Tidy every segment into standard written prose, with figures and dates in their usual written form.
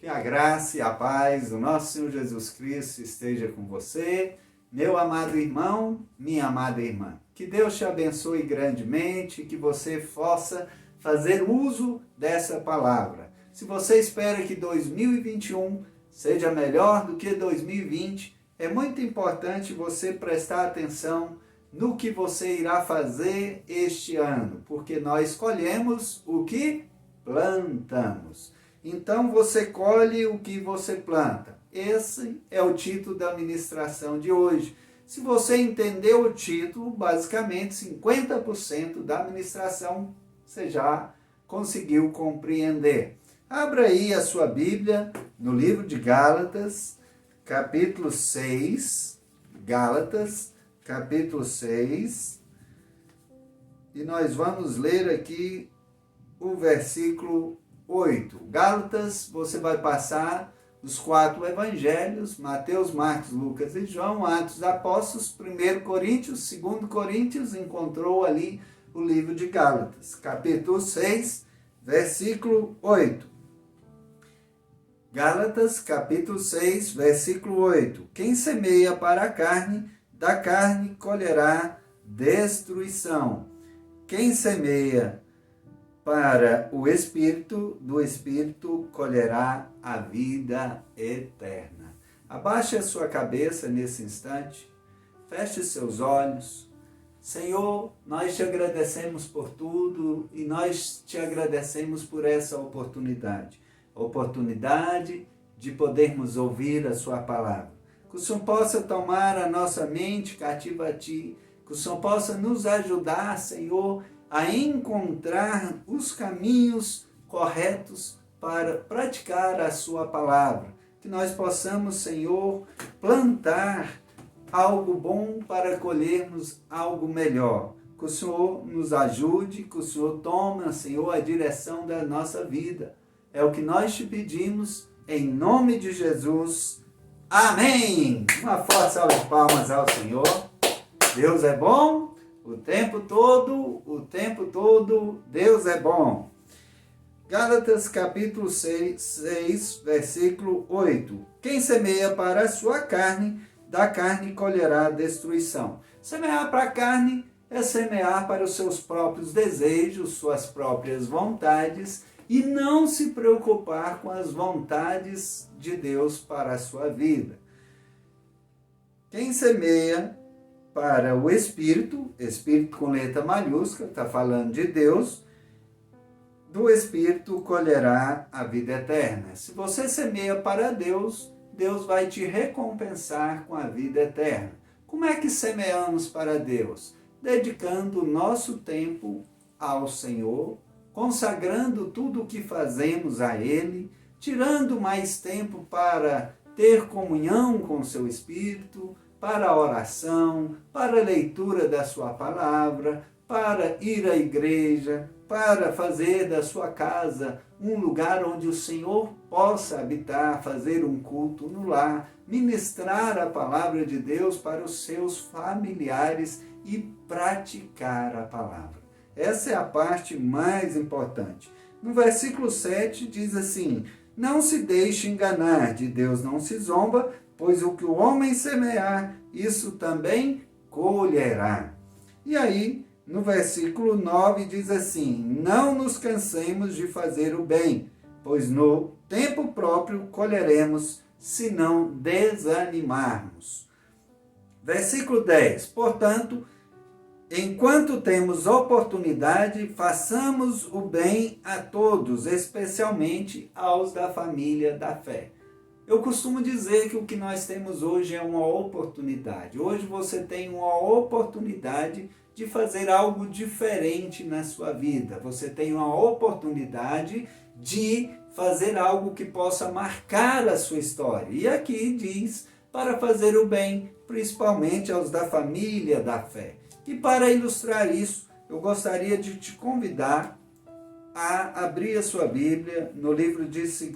Que a graça e a paz do nosso Senhor Jesus Cristo esteja com você, meu amado irmão, minha amada irmã. Que Deus te abençoe grandemente, que você possa fazer uso dessa palavra. Se você espera que 2021 seja melhor do que 2020, é muito importante você prestar atenção no que você irá fazer este ano, porque nós colhemos o que plantamos. Então você colhe o que você planta. Esse é o título da ministração de hoje. Se você entendeu o título, basicamente 50% da ministração você já conseguiu compreender. Abra aí a sua Bíblia no livro de Gálatas, capítulo 6. Gálatas, capítulo 6. E nós vamos ler aqui o versículo 8. Gálatas, você vai passar os 4 evangelhos, Mateus, Marcos, Lucas e João, Atos dos Apóstolos, 1 Coríntios, 2 Coríntios, encontrou ali o livro de Gálatas, capítulo 6, versículo 8. Gálatas, capítulo 6, versículo 8. Quem semeia para a carne, da carne colherá destruição. Quem semeia para o Espírito, do Espírito colherá a vida eterna. Abaixe a sua cabeça nesse instante, feche seus olhos. Senhor, nós te agradecemos por tudo e nós te agradecemos por essa oportunidade. Oportunidade de podermos ouvir a sua palavra. Que o Senhor possa tomar a nossa mente cativa a ti, que o Senhor possa nos ajudar, Senhor, a encontrar os caminhos corretos para praticar a sua palavra. Que nós possamos, Senhor, plantar algo bom para colhermos algo melhor. Que o Senhor nos ajude, que o Senhor tome, Senhor, a direção da nossa vida. É o que nós te pedimos, em nome de Jesus. Amém! Uma forte salva de palmas ao Senhor. Deus é bom. O tempo todo, Deus é bom. Gálatas capítulo 6, versículo 8. Quem semeia para a sua carne, da carne colherá destruição. Semear para a carne é semear para os seus próprios desejos, suas próprias vontades, e não se preocupar com as vontades de Deus para a sua vida. Quem semeia para o Espírito, Espírito com letra maiúscula, está falando de Deus, do Espírito colherá a vida eterna. Se você semeia para Deus, Deus vai te recompensar com a vida eterna. Como é que semeamos para Deus? Dedicando o nosso tempo ao Senhor, consagrando tudo o que fazemos a Ele, tirando mais tempo para ter comunhão com o seu Espírito, para a oração, para a leitura da sua palavra, para ir à igreja, para fazer da sua casa um lugar onde o Senhor possa habitar, fazer um culto no lar, ministrar a palavra de Deus para os seus familiares e praticar a palavra. Essa é a parte mais importante. No versículo 7 diz assim: não se deixe enganar, de Deus não se zomba, pois o que o homem semear, isso também colherá. E aí, no versículo 9 diz assim: não nos cansemos de fazer o bem, pois no tempo próprio colheremos, se não desanimarmos. Versículo 10, portanto, enquanto temos oportunidade, façamos o bem a todos, especialmente aos da família da fé. Eu costumo dizer que o que nós temos hoje é uma oportunidade. Hoje você tem uma oportunidade de fazer algo diferente na sua vida. Você tem uma oportunidade de fazer algo que possa marcar a sua história. E aqui diz, para fazer o bem, principalmente aos da família da fé. E para ilustrar isso, eu gostaria de te convidar a abrir a sua Bíblia no livro de 2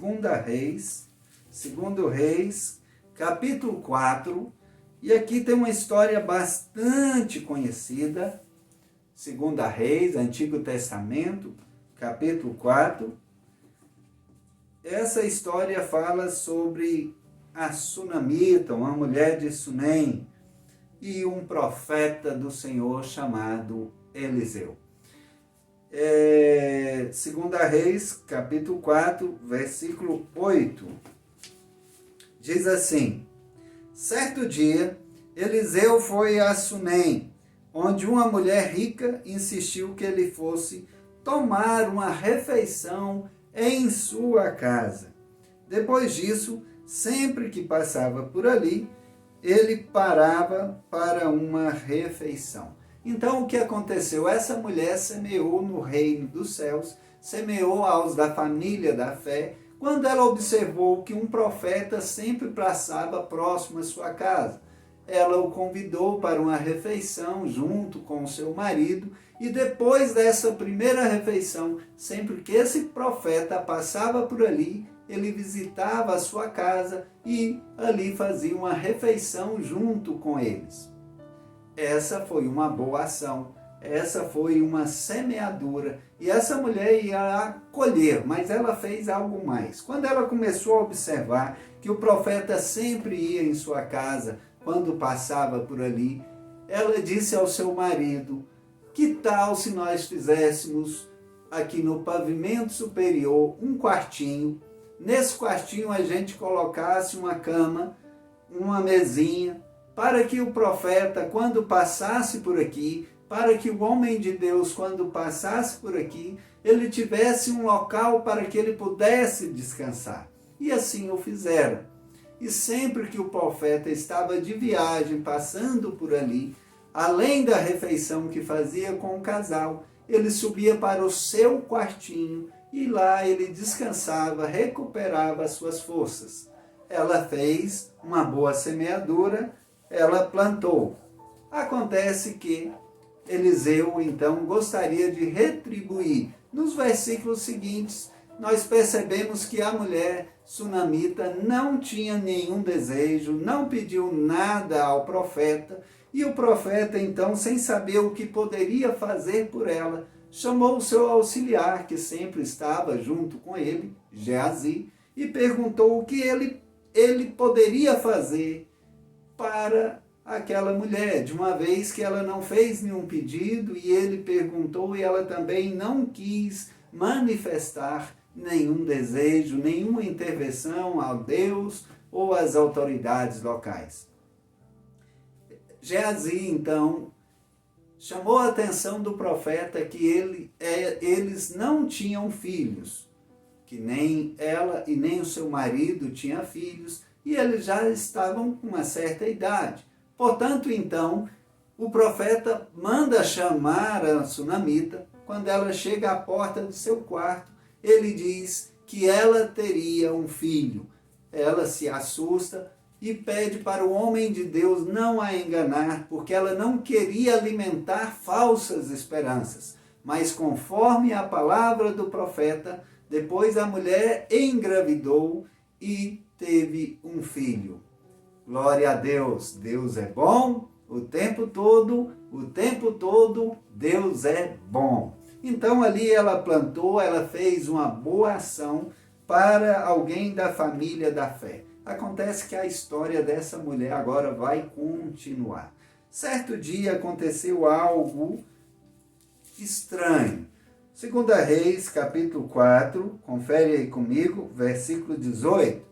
Reis, capítulo 4, e aqui tem uma história bastante conhecida, 2 Reis, Antigo Testamento, capítulo 4, essa história fala sobre a Sunamita, uma mulher de Sunem, e um profeta do Senhor chamado Eliseu. 2 Reis, capítulo 4, versículo 8, diz assim: certo dia, Eliseu foi a Sunem, onde uma mulher rica insistiu que ele fosse tomar uma refeição em sua casa. Depois disso, sempre que passava por ali, ele parava para uma refeição. Então, o que aconteceu? Essa mulher semeou no reino dos céus, semeou aos da família da fé, quando ela observou que um profeta sempre passava próximo à sua casa. Ela o convidou para uma refeição junto com o seu marido, e depois dessa primeira refeição, sempre que esse profeta passava por ali, ele visitava a sua casa e ali fazia uma refeição junto com eles. Essa foi uma boa ação, essa foi uma semeadura, e essa mulher ia colher, mas ela fez algo mais. Quando ela começou a observar que o profeta sempre ia em sua casa, quando passava por ali, ela disse ao seu marido: que tal se nós fizéssemos aqui no pavimento superior um quartinho? Nesse quartinho a gente colocasse uma cama, uma mesinha, para que o profeta, quando passasse por aqui, para que o homem de Deus, quando passasse por aqui, ele tivesse um local para que ele pudesse descansar. E assim o fizeram. E sempre que o profeta estava de viagem, passando por ali, além da refeição que fazia com o casal, ele subia para o seu quartinho e lá ele descansava, recuperava as suas forças. Ela fez uma boa semeadura, ela plantou. Acontece que Eliseu, então, gostaria de retribuir. Nos versículos seguintes, nós percebemos que a mulher sunamita não tinha nenhum desejo, não pediu nada ao profeta, e o profeta, então, sem saber o que poderia fazer por ela, chamou o seu auxiliar, que sempre estava junto com ele, Geazi, e perguntou o que ele poderia fazer para aquela mulher, de uma vez que ela não fez nenhum pedido, e ele perguntou, e ela também não quis manifestar nenhum desejo, nenhuma intervenção ao Deus ou às autoridades locais. Geazi, então, chamou a atenção do profeta que eles não tinham filhos, que nem ela e nem o seu marido tinham filhos, e eles já estavam com uma certa idade. Portanto, então, o profeta manda chamar a sunamita. Quando ela chega à porta do seu quarto, ele diz que ela teria um filho. Ela se assusta e pede para o homem de Deus não a enganar, porque ela não queria alimentar falsas esperanças. Mas conforme a palavra do profeta, depois a mulher engravidou e teve um filho. Glória a Deus, Deus é bom o tempo todo Deus é bom. Então ali ela plantou, ela fez uma boa ação para alguém da família da fé. Acontece que a história dessa mulher agora vai continuar. Certo dia aconteceu algo estranho. 2 Reis, capítulo 4, confere aí comigo, versículo 18.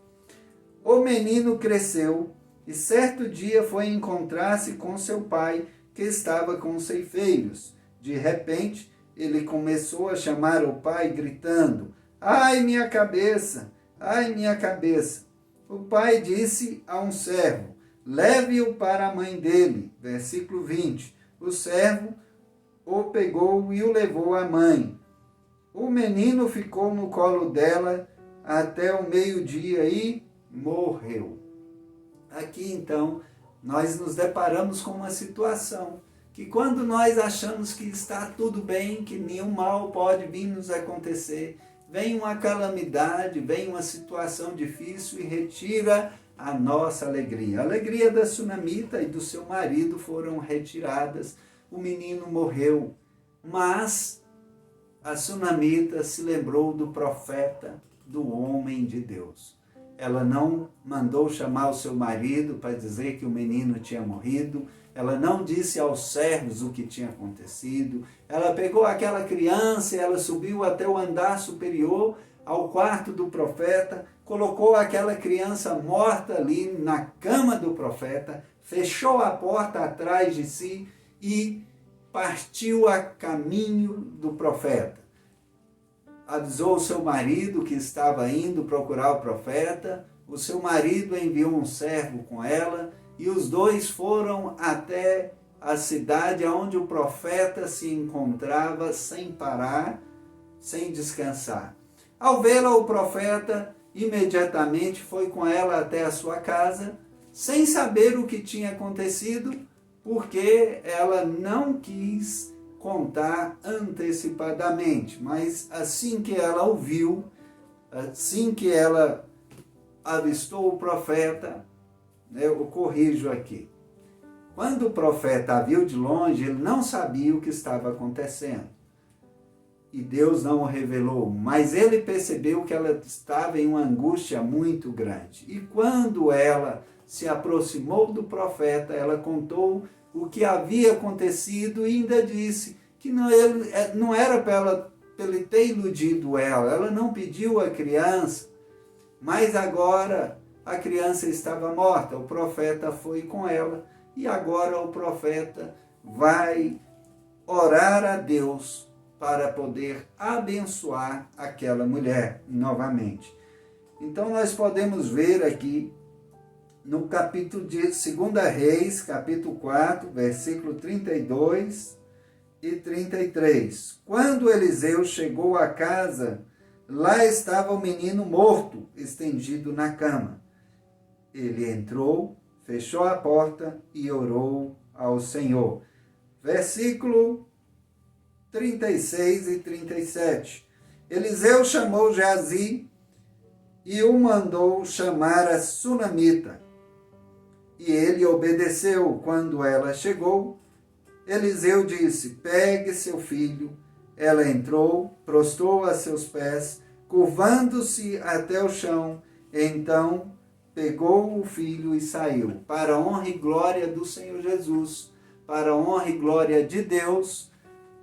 O menino cresceu e certo dia foi encontrar-se com seu pai, que estava com os ceifeiros. De repente, ele começou a chamar o pai, gritando: ai, minha cabeça! Ai, minha cabeça! O pai disse a um servo: leve-o para a mãe dele. Versículo 20. O servo o pegou e o levou à mãe. O menino ficou no colo dela até o meio-dia e morreu. Aqui, então, nós nos deparamos com uma situação que quando nós achamos que está tudo bem, que nenhum mal pode vir nos acontecer, vem uma calamidade, vem uma situação difícil e retira a nossa alegria. A alegria da sunamita e do seu marido foram retiradas, o menino morreu, mas a sunamita se lembrou do profeta do homem de Deus. Ela não mandou chamar o seu marido para dizer que o menino tinha morrido. Ela não disse aos servos o que tinha acontecido. Ela pegou aquela criança e ela subiu até o andar superior, ao quarto do profeta, colocou aquela criança morta ali na cama do profeta, fechou a porta atrás de si e partiu a caminho do profeta. Avisou o seu marido que estava indo procurar o profeta. O seu marido enviou um servo com ela e os dois foram até a cidade onde o profeta se encontrava sem parar, sem descansar. Ao vê-la, o profeta imediatamente foi com ela até a sua casa, sem saber o que tinha acontecido, porque ela não quis contar antecipadamente. Mas assim que ela ouviu, assim que ela avistou o profeta, eu corrijo aqui. Quando o profeta a viu de longe, ele não sabia o que estava acontecendo. E Deus não o revelou, mas ele percebeu que ela estava em uma angústia muito grande. E quando ela se aproximou do profeta, ela contou o que havia acontecido e ainda disse que não era para ele ter iludido ela não pediu a criança, mas agora a criança estava morta. O profeta foi com ela e agora o profeta vai orar a Deus para poder abençoar aquela mulher novamente. Então nós podemos ver aqui no capítulo de 2 Reis, capítulo 4, versículo 32 e 33. Quando Eliseu chegou à casa, lá estava o menino morto, estendido na cama. Ele entrou, fechou a porta e orou ao Senhor. Versículo 36 e 37. Eliseu chamou Geazi e o mandou chamar a sunamita. E ele obedeceu. Quando ela chegou, Eliseu disse: pegue seu filho. Ela entrou, prostrou a seus pés, curvando-se até o chão. Então pegou o filho e saiu. Para a honra e glória do Senhor Jesus, para a honra e glória de Deus,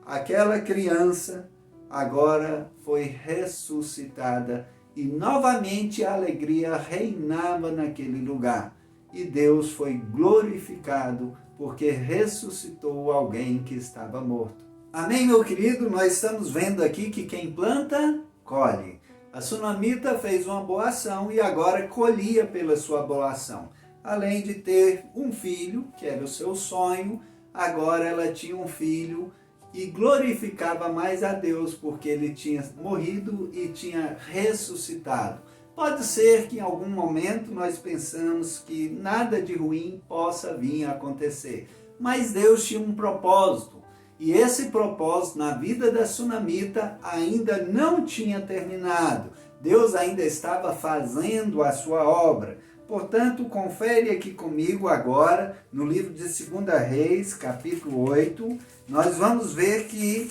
aquela criança agora foi ressuscitada e novamente a alegria reinava naquele lugar. E Deus foi glorificado porque ressuscitou alguém que estava morto. Amém, meu querido? Nós estamos vendo aqui que quem planta, colhe. A sunamita fez uma boa ação e agora colhia pela sua boa ação. Além de ter um filho, que era o seu sonho, agora ela tinha um filho e glorificava mais a Deus porque ele tinha morrido e tinha ressuscitado. Pode ser que em algum momento nós pensamos que nada de ruim possa vir a acontecer, mas Deus tinha um propósito. E esse propósito na vida da sunamita ainda não tinha terminado. Deus ainda estava fazendo a sua obra. Portanto, confere aqui comigo agora, no livro de 2 Reis, capítulo 8, nós vamos ver que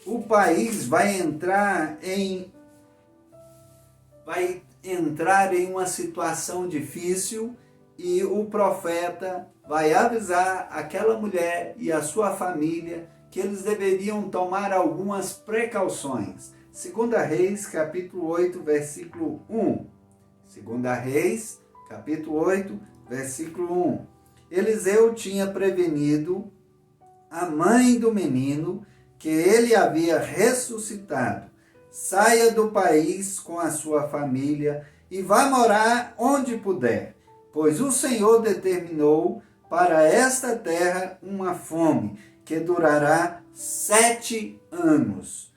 o país vai entrar em uma situação difícil e o profeta vai avisar aquela mulher e a sua família que eles deveriam tomar algumas precauções. 2 Reis, capítulo 8, versículo 1. 2 Reis, capítulo 8, versículo 1. Eliseu tinha prevenido a mãe do menino que ele havia ressuscitado. Saia do país com a sua família e vá morar onde puder, pois o Senhor determinou para esta terra uma fome que durará 7 anos.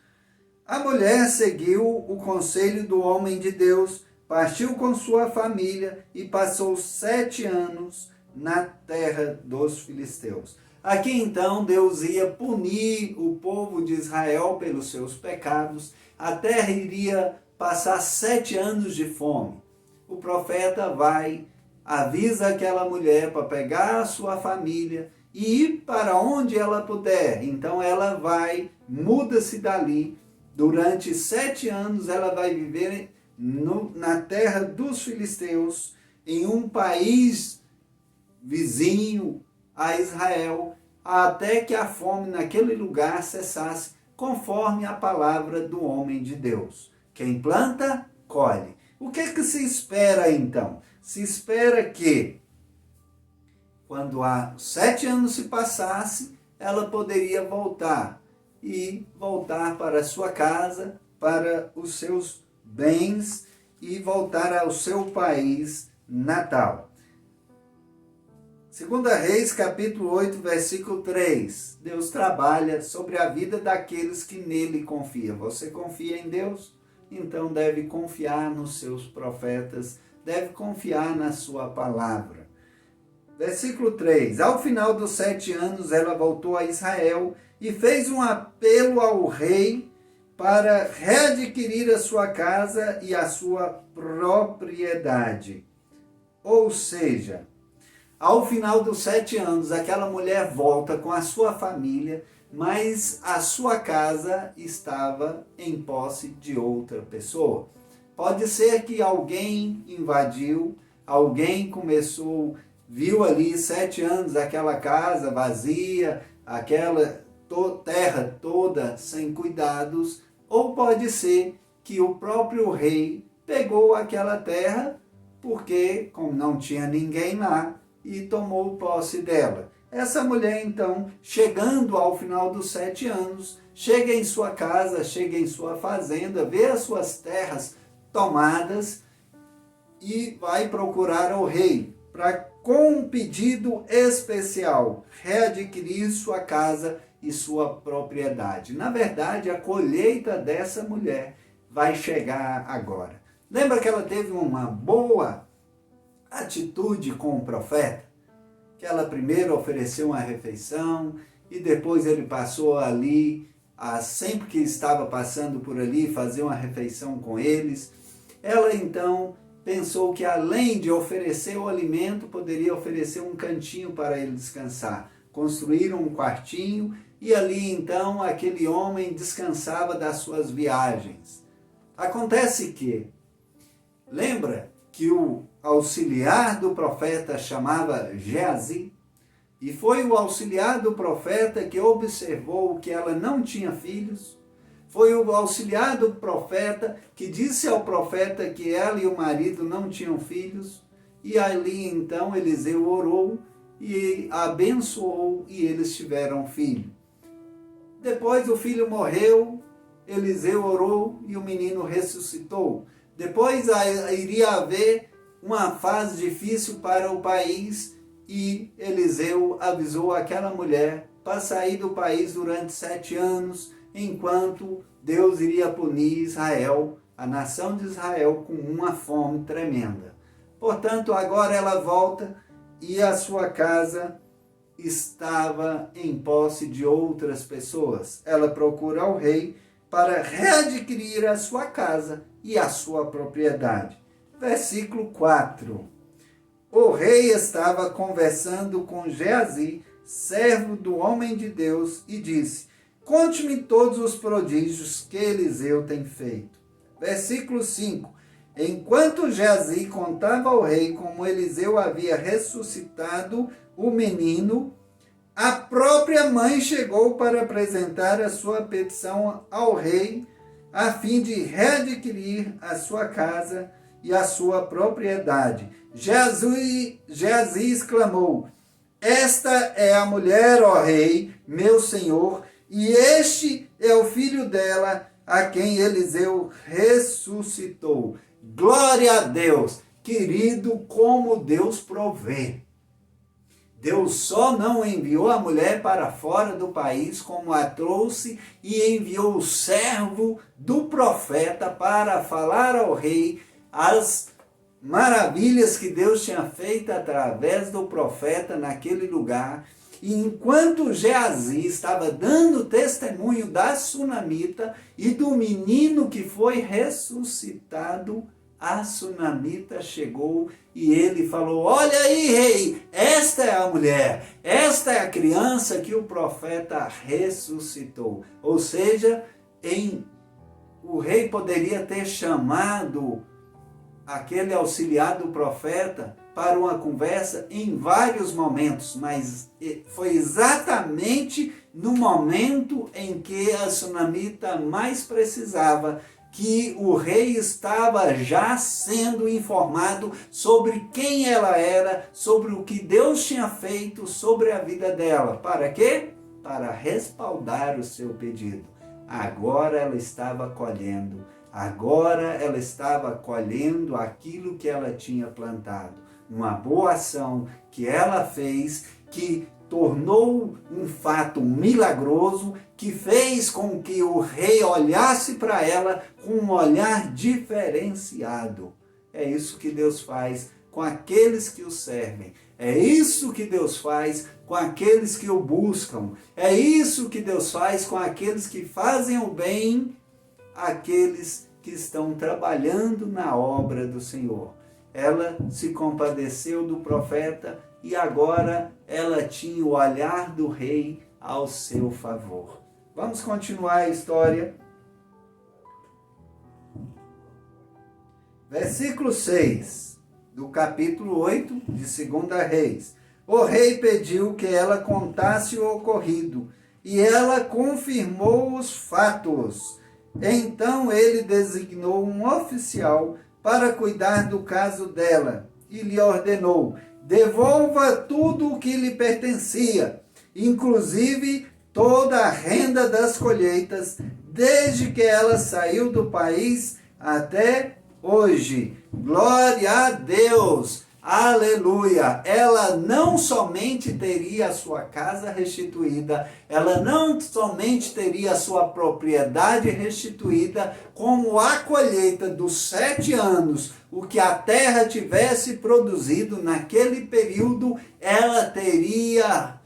A mulher seguiu o conselho do homem de Deus, partiu com sua família e passou 7 anos na terra dos filisteus. Aqui então Deus ia punir o povo de Israel pelos seus pecados. A terra iria passar 7 anos de fome. O profeta vai, avisa aquela mulher para pegar a sua família e ir para onde ela puder. Então ela vai, muda-se dali. Durante 7 anos ela vai viver na terra dos filisteus, em um país vizinho a Israel, até que a fome naquele lugar cessasse, conforme a palavra do homem de Deus. Quem planta, colhe. O que se espera então? Se espera que, quando há 7 anos se passasse, ela poderia voltar para a sua casa, para os seus bens e voltar ao seu país natal. 2 Reis, capítulo 8, versículo 3. Deus trabalha sobre a vida daqueles que nele confiam. Você confia em Deus? Então deve confiar nos seus profetas, deve confiar na sua palavra. Versículo 3. Ao final dos 7 anos, ela voltou a Israel e fez um apelo ao rei para readquirir a sua casa e a sua propriedade. Ou seja, ao final dos 7 anos, aquela mulher volta com a sua família, mas a sua casa estava em posse de outra pessoa. Pode ser que alguém invadiu, alguém viu ali 7 anos aquela casa vazia, aquela terra toda sem cuidados, ou pode ser que o próprio rei pegou aquela terra, porque como não tinha ninguém lá, e tomou posse dela. Essa mulher, então, chegando ao final dos 7 anos, chega em sua casa, chega em sua fazenda, vê as suas terras tomadas e vai procurar o rei para, com um pedido especial, readquirir sua casa e sua propriedade. Na verdade, a colheita dessa mulher vai chegar agora. Lembra que ela teve uma boa atitude com o profeta? Que ela primeiro ofereceu uma refeição e depois ele passou ali, sempre que estava passando por ali, fazer uma refeição com eles. Ela então pensou que além de oferecer o alimento, poderia oferecer um cantinho para ele descansar. Construíram um quartinho e ali então aquele homem descansava das suas viagens. Acontece que, lembra que o auxiliar do profeta chamava Geazi, e foi o auxiliar do profeta que observou que ela não tinha filhos, foi o auxiliar do profeta que disse ao profeta que ela e o marido não tinham filhos, e ali então Eliseu orou e abençoou e eles tiveram filho. Depois o filho morreu, Eliseu orou e o menino ressuscitou. Depois iria haver uma fase difícil para o país e Eliseu avisou aquela mulher para sair do país durante 7 anos, enquanto Deus iria punir Israel, a nação de Israel, com uma fome tremenda. Portanto, agora ela volta e a sua casa estava em posse de outras pessoas. Ela procura o rei para readquirir a sua casa e a sua propriedade. Versículo 4. O rei estava conversando com Geazi, servo do homem de Deus, e disse: conte-me todos os prodígios que Eliseu tem feito. Versículo 5. Enquanto Geazi contava ao rei como Eliseu havia ressuscitado o menino, a própria mãe chegou para apresentar a sua petição ao rei, a fim de readquirir a sua casa e a sua propriedade. Geazi exclamou: esta é a mulher, ó rei, meu senhor, e este é o filho dela, a quem Eliseu ressuscitou. Glória a Deus! Querido, como Deus provê. Deus só não enviou a mulher para fora do país, como a trouxe, e enviou o servo do profeta para falar ao rei as maravilhas que Deus tinha feito através do profeta naquele lugar. E enquanto Geazi estava dando testemunho da sunamita e do menino que foi ressuscitado, a sunamita chegou e ele falou: olha aí, rei, esta é a mulher, esta é a criança que o profeta ressuscitou. Ou seja, em o rei poderia ter chamado aquele auxiliar do profeta para uma conversa em vários momentos, mas foi exatamente no momento em que a sunamita mais precisava que o rei estava já sendo informado sobre quem ela era, sobre o que Deus tinha feito sobre a vida dela. Para quê? Para respaldar o seu pedido. Agora ela estava colhendo. Agora ela estava colhendo aquilo que ela tinha plantado. Uma boa ação que ela fez, que tornou um fato milagroso, que fez com que o rei olhasse para ela com um olhar diferenciado. É isso que Deus faz com aqueles que o servem. É isso que Deus faz com aqueles que o buscam. É isso que Deus faz com aqueles que fazem o bem, aqueles que estão trabalhando na obra do Senhor. Ela se compadeceu do profeta e agora ela tinha o olhar do rei ao seu favor. Vamos continuar a história. Versículo 6 do capítulo 8 de 2 Reis. O rei pediu que ela contasse o ocorrido e ela confirmou os fatos. Então ele designou um oficial para cuidar do caso dela e lhe ordenou: devolva tudo o que lhe pertencia, inclusive toda a renda das colheitas, desde que ela saiu do país até hoje. Glória a Deus! Aleluia! Ela não somente teria a sua casa restituída, ela não somente teria a sua propriedade restituída, como a colheita dos 7 anos, o que a terra tivesse produzido naquele período, ela teria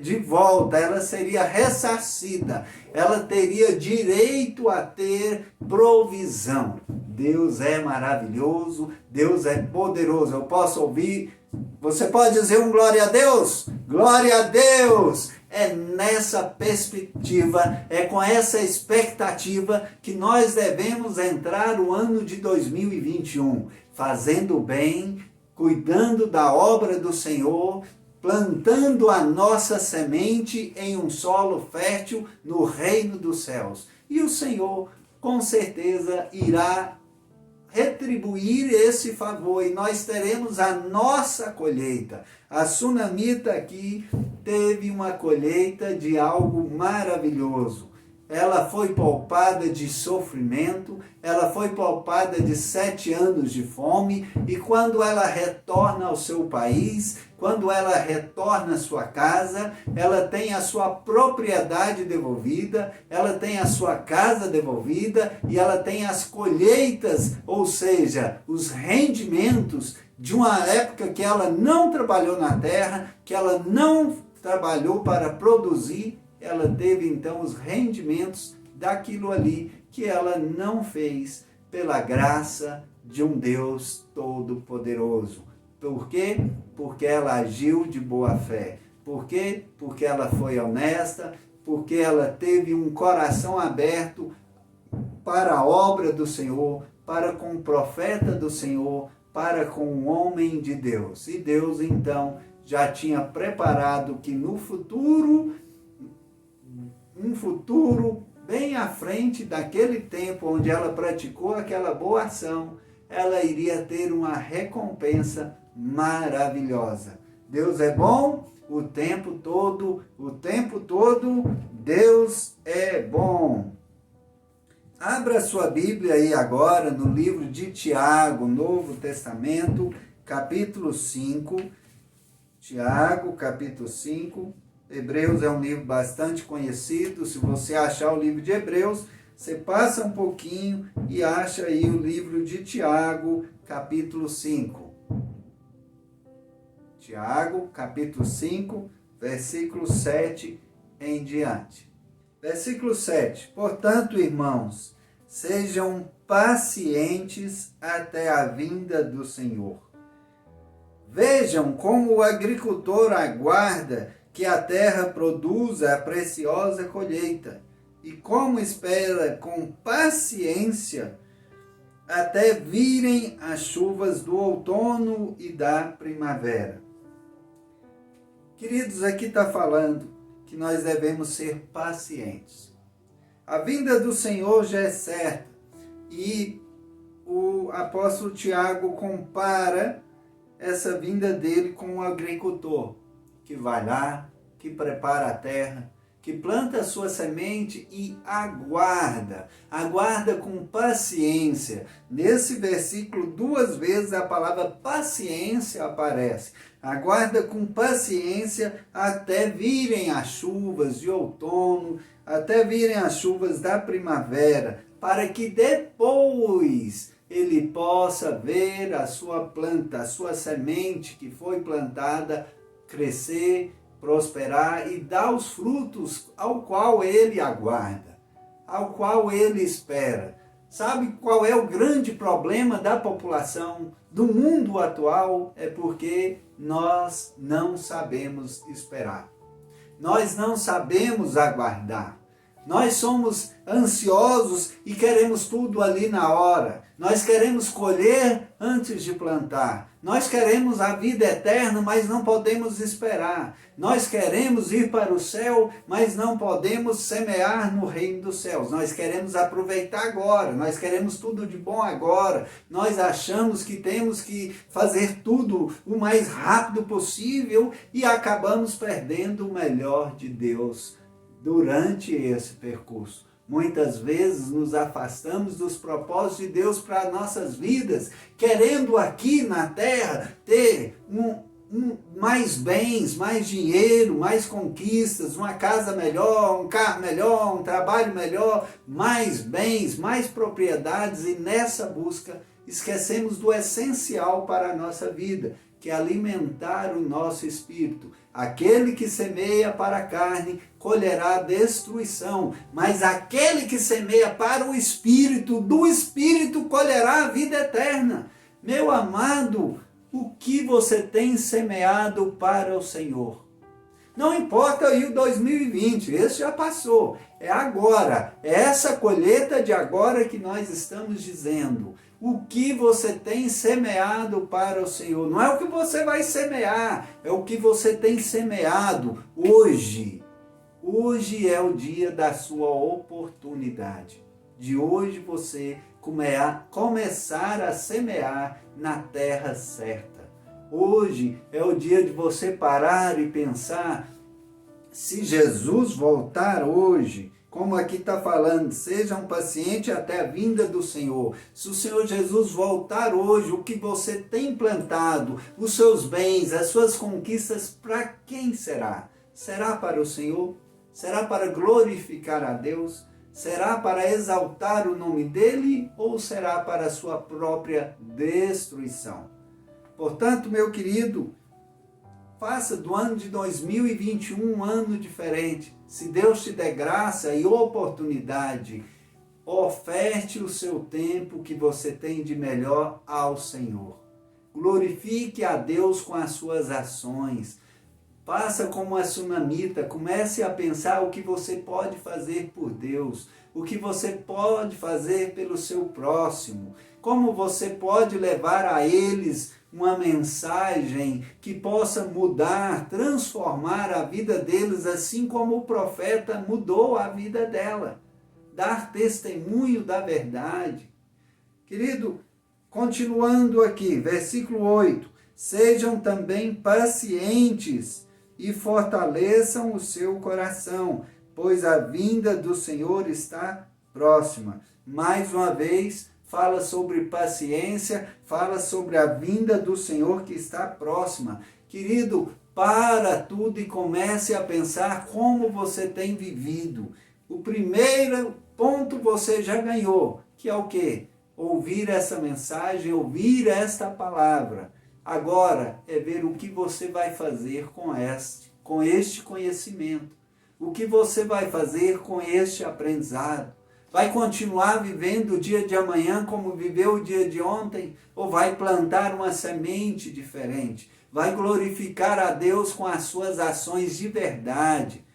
de volta, ela seria ressarcida, ela teria direito a ter provisão. Deus é maravilhoso, Deus é poderoso. Eu posso ouvir, você pode dizer um glória a Deus? Glória a Deus! É nessa perspectiva, é com essa expectativa que nós devemos entrar o ano de 2021, fazendo o bem, cuidando da obra do Senhor, plantando a nossa semente em um solo fértil no reino dos céus. E o Senhor, com certeza, irá retribuir esse favor e nós teremos a nossa colheita. A sunamita aqui teve uma colheita de algo maravilhoso. Ela foi poupada de sofrimento, ela foi poupada de 7 anos de fome, e quando ela retorna ao seu país, quando ela retorna à sua casa, ela tem a sua propriedade devolvida, ela tem a sua casa devolvida, e ela tem as colheitas, ou seja, os rendimentos de uma época que ela não trabalhou na terra, que ela não trabalhou para produzir. Ela teve então os rendimentos daquilo ali que ela não fez pela graça de um Deus todo-poderoso. Por quê? Porque ela agiu de boa fé. Por quê? Porque ela foi honesta, porque ela teve um coração aberto para a obra do Senhor, para com o profeta do Senhor, para com o homem de Deus. E Deus então já tinha preparado que no futuro, um futuro bem à frente daquele tempo onde ela praticou aquela boa ação, ela iria ter uma recompensa maravilhosa. Deus é bom o tempo todo, Deus é bom. Abra sua Bíblia aí agora no livro de Tiago, Novo Testamento, capítulo 5. Tiago, capítulo 5. Hebreus é um livro bastante conhecido. Se você achar o livro de Hebreus, você passa um pouquinho e acha aí o livro de Tiago, capítulo 5. Tiago, capítulo 5, versículo 7 em diante. Versículo 7. Portanto, irmãos, sejam pacientes até a vinda do Senhor. Vejam como o agricultor aguarda que a terra produza a preciosa colheita, e como espera com paciência até virem as chuvas do outono e da primavera. Queridos, aqui está falando que nós devemos ser pacientes. A vinda do Senhor já é certa e o apóstolo Tiago compara essa vinda dele com um agricultor que vai lá, que prepara a terra, que planta a sua semente e aguarda com paciência. Nesse versículo, 2 vezes a palavra paciência aparece. Aguarda com paciência até virem as chuvas de outono, até virem as chuvas da primavera, para que depois ele possa ver a sua planta, a sua semente que foi plantada crescer, prosperar e dar os frutos ao qual ele aguarda, ao qual ele espera. Sabe qual é o grande problema da população, do mundo atual? É porque nós não sabemos esperar. Nós não sabemos aguardar. Nós somos ansiosos e queremos tudo ali na hora. Nós queremos colher antes de plantar. Nós queremos a vida eterna, mas não podemos esperar. Nós queremos ir para o céu, mas não podemos semear no reino dos céus. Nós queremos aproveitar agora. Nós queremos tudo de bom agora. Nós achamos que temos que fazer tudo o mais rápido possível e acabamos perdendo o melhor de Deus durante esse percurso. Muitas vezes nos afastamos dos propósitos de Deus para nossas vidas, querendo aqui na terra ter mais bens, mais dinheiro, mais conquistas, uma casa melhor, um carro melhor, um trabalho melhor, mais bens, mais propriedades, e nessa busca esquecemos do essencial para a nossa vida, que é alimentar o nosso espírito. Aquele que semeia para a carne colherá destruição, mas aquele que semeia para o espírito, do espírito colherá a vida eterna. Meu amado, o que você tem semeado para o Senhor? Não importa aí o 2020, esse já passou, é agora, é essa colheita de agora que nós estamos dizendo. O que você tem semeado para o Senhor? Não é o que você vai semear, é o que você tem semeado hoje. Hoje é o dia da sua oportunidade. De hoje você começar a semear na terra certa. Hoje é o dia de você parar e pensar, se Jesus voltar hoje, como aqui está falando, sejam pacientes até a vinda do Senhor. Se o Senhor Jesus voltar hoje, o que você tem plantado, os seus bens, as suas conquistas, para quem será? Será para o Senhor? Será para glorificar a Deus? Será para exaltar o nome dele? Ou será para a sua própria destruição? Portanto, meu querido, faça do ano de 2021 um ano diferente. Se Deus te der graça e oportunidade, oferte o seu tempo que você tem de melhor ao Senhor. Glorifique a Deus com as suas ações. Faça como a sunamita, comece a pensar o que você pode fazer por Deus, o que você pode fazer pelo seu próximo, como você pode levar a eles uma mensagem que possa mudar, transformar a vida deles, assim como o profeta mudou a vida dela. Dar testemunho da verdade. Querido, continuando aqui, versículo 8. Sejam também pacientes e fortaleçam o seu coração, pois a vinda do Senhor está próxima. Mais uma vez, fala sobre paciência, fala sobre a vinda do Senhor que está próxima. Querido, para tudo e comece a pensar como você tem vivido. O primeiro ponto você já ganhou, que é o quê? Ouvir essa mensagem, ouvir esta palavra. Agora é ver o que você vai fazer com este conhecimento. O que você vai fazer com este aprendizado. Vai continuar vivendo o dia de amanhã como viveu o dia de ontem? Ou vai plantar uma semente diferente? Vai glorificar a Deus com as suas ações de verdade?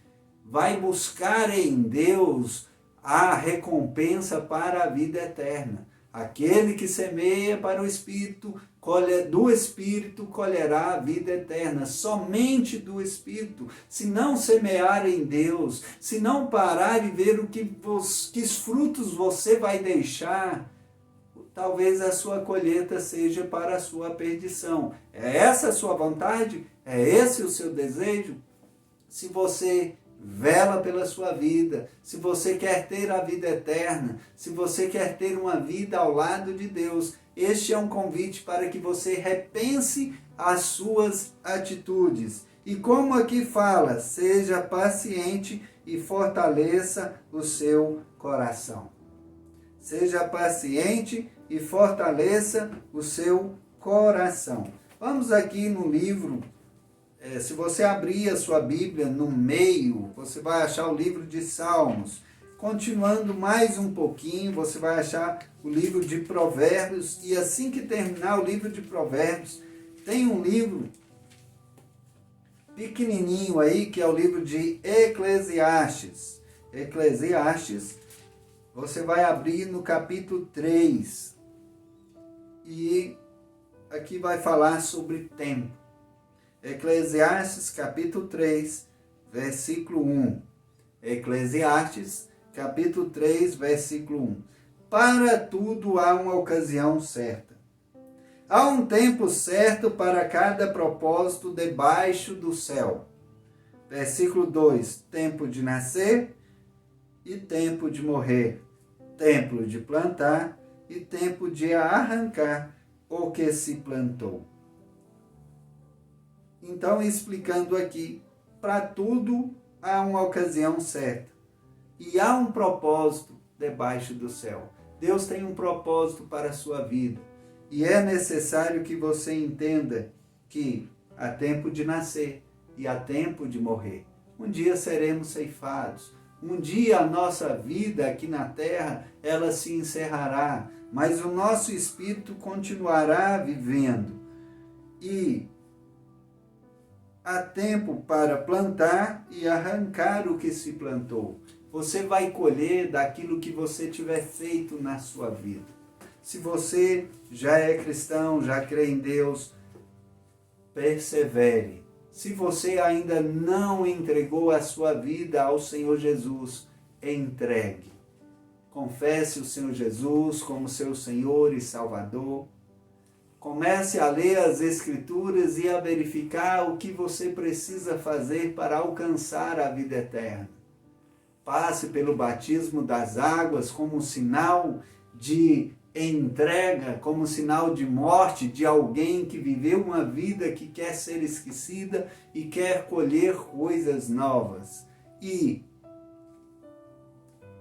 Vai buscar em Deus há recompensa para a vida eterna. Aquele que semeia para o Espírito, do Espírito colherá a vida eterna, somente do Espírito. Se não semear em Deus, se não parar e ver que frutos você vai deixar, talvez a sua colheita seja para a sua perdição. É essa a sua vontade? É esse o seu desejo? Se você vela pela sua vida, se você quer ter a vida eterna, se você quer ter uma vida ao lado de Deus, este é um convite para que você repense as suas atitudes. E como aqui fala, seja paciente e fortaleça o seu coração. Seja paciente e fortaleça o seu coração. Vamos aqui no livro. Se você abrir a sua Bíblia no meio, você vai achar o livro de Salmos. Continuando mais um pouquinho, você vai achar o livro de Provérbios. E assim que terminar o livro de Provérbios, tem um livro pequenininho aí, que é o livro de Eclesiastes. Eclesiastes, você vai abrir no capítulo 3. E aqui vai falar sobre tempo. Eclesiastes capítulo 3, versículo 1. Eclesiastes capítulo 3, versículo 1. Para tudo há uma ocasião certa. Há um tempo certo para cada propósito debaixo do céu. Versículo 2. Tempo de nascer e tempo de morrer. Tempo de plantar e tempo de arrancar o que se plantou. Então, explicando aqui, para tudo há uma ocasião certa. E há um propósito debaixo do céu. Deus tem um propósito para a sua vida. E é necessário que você entenda que há tempo de nascer e há tempo de morrer. Um dia seremos ceifados. Um dia a nossa vida aqui na terra, ela se encerrará. Mas o nosso espírito continuará vivendo. E há tempo para plantar e arrancar o que se plantou. Você vai colher daquilo que você tiver feito na sua vida. Se você já é cristão, já crê em Deus, persevere. Se você ainda não entregou a sua vida ao Senhor Jesus, entregue. Confesse o Senhor Jesus como seu Senhor e Salvador. Comece a ler as Escrituras e a verificar o que você precisa fazer para alcançar a vida eterna. Passe pelo batismo das águas como sinal de entrega, como sinal de morte de alguém que viveu uma vida que quer ser esquecida e quer colher coisas novas. E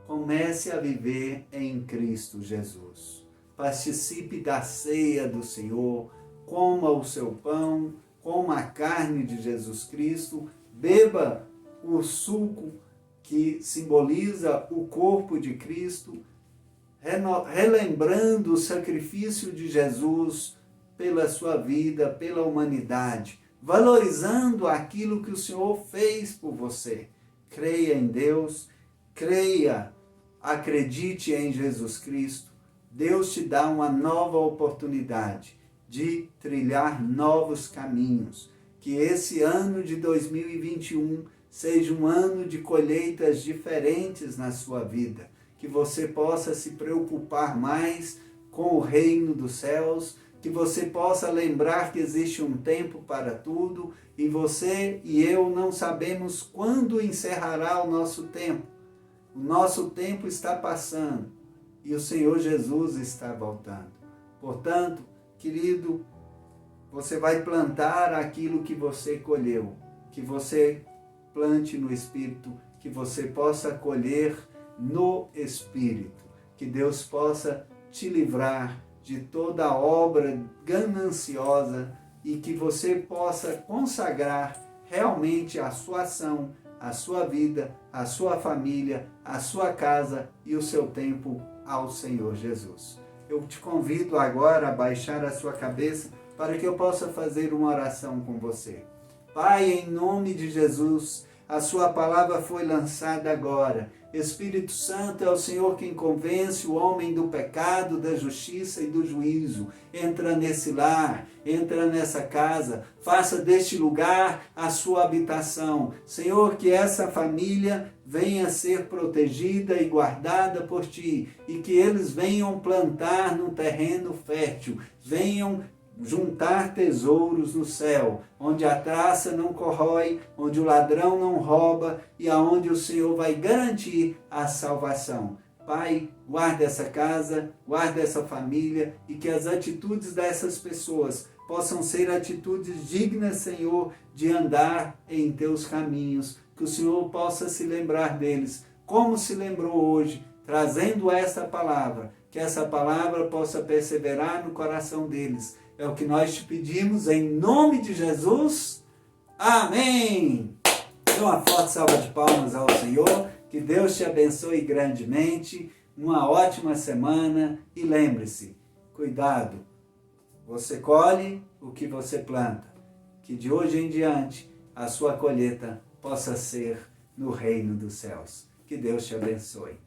comece a viver em Cristo Jesus. Participe da ceia do Senhor, coma o seu pão, coma a carne de Jesus Cristo, beba o suco que simboliza o corpo de Cristo, relembrando o sacrifício de Jesus pela sua vida, pela humanidade, valorizando aquilo que o Senhor fez por você. Creia em Deus, creia, acredite em Jesus Cristo. Deus te dá uma nova oportunidade de trilhar novos caminhos. Que esse ano de 2021 seja um ano de colheitas diferentes na sua vida. Que você possa se preocupar mais com o reino dos céus. Que você possa lembrar que existe um tempo para tudo. E você e eu não sabemos quando encerrará o nosso tempo. O nosso tempo está passando. E o Senhor Jesus está voltando. Portanto, querido, você vai plantar aquilo que você colheu. Que você plante no Espírito, que você possa colher no Espírito. Que Deus possa te livrar de toda obra gananciosa e que você possa consagrar realmente a sua ação, a sua vida, a sua família, a sua casa e o seu tempo ao Senhor Jesus. Eu te convido agora a baixar a sua cabeça para que eu possa fazer uma oração com você. Pai, em nome de Jesus, A sua palavra foi lançada agora. Espírito Santo, é o Senhor quem convence o homem do pecado, da justiça e do juízo. Entra nesse lar, entra nessa casa, faça deste lugar a sua habitação. Senhor, que essa família venha ser protegida e guardada por Ti, e que eles venham plantar no terreno fértil, venham juntar tesouros no céu, onde a traça não corrói, onde o ladrão não rouba e aonde o Senhor vai garantir a salvação. Pai, guarda essa casa, guarda essa família e que as atitudes dessas pessoas possam ser atitudes dignas, Senhor, de andar em Teus caminhos, que o Senhor possa se lembrar deles, como se lembrou hoje, trazendo essa palavra, que essa palavra possa perseverar no coração deles. É o que nós te pedimos em nome de Jesus. Amém! Dê uma forte salva de palmas ao Senhor. Que Deus te abençoe grandemente. Uma ótima semana. E lembre-se, cuidado. Você colhe o que você planta. Que de hoje em diante a sua colheita possa ser no reino dos céus. Que Deus te abençoe.